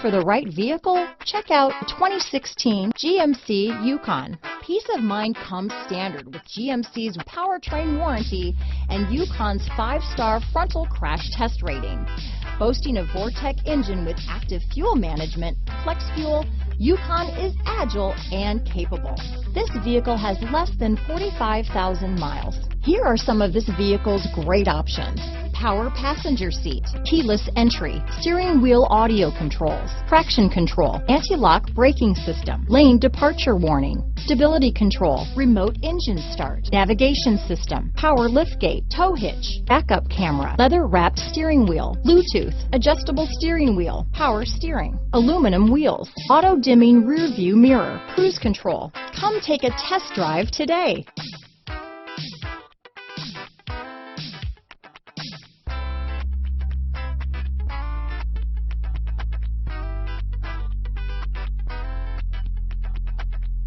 for the right vehicle? Check out 2016 GMC YUKON. Peace of mind comes standard with GMC's powertrain warranty and YUKON's 5-star frontal crash test rating. Boasting a Vortec engine with active fuel management, flex fuel, YUKON is agile and capable. This vehicle has less than 45,000 miles. Here are some of this vehicle's great options: power passenger seat, keyless entry, steering wheel audio controls, traction control, anti-lock braking system, lane departure warning, stability control, remote engine start, navigation system, power liftgate, tow hitch, backup camera, leather-wrapped steering wheel, Bluetooth, adjustable steering wheel, power steering, aluminum wheels, auto-dimming rear view mirror, cruise control. Come take a test drive today.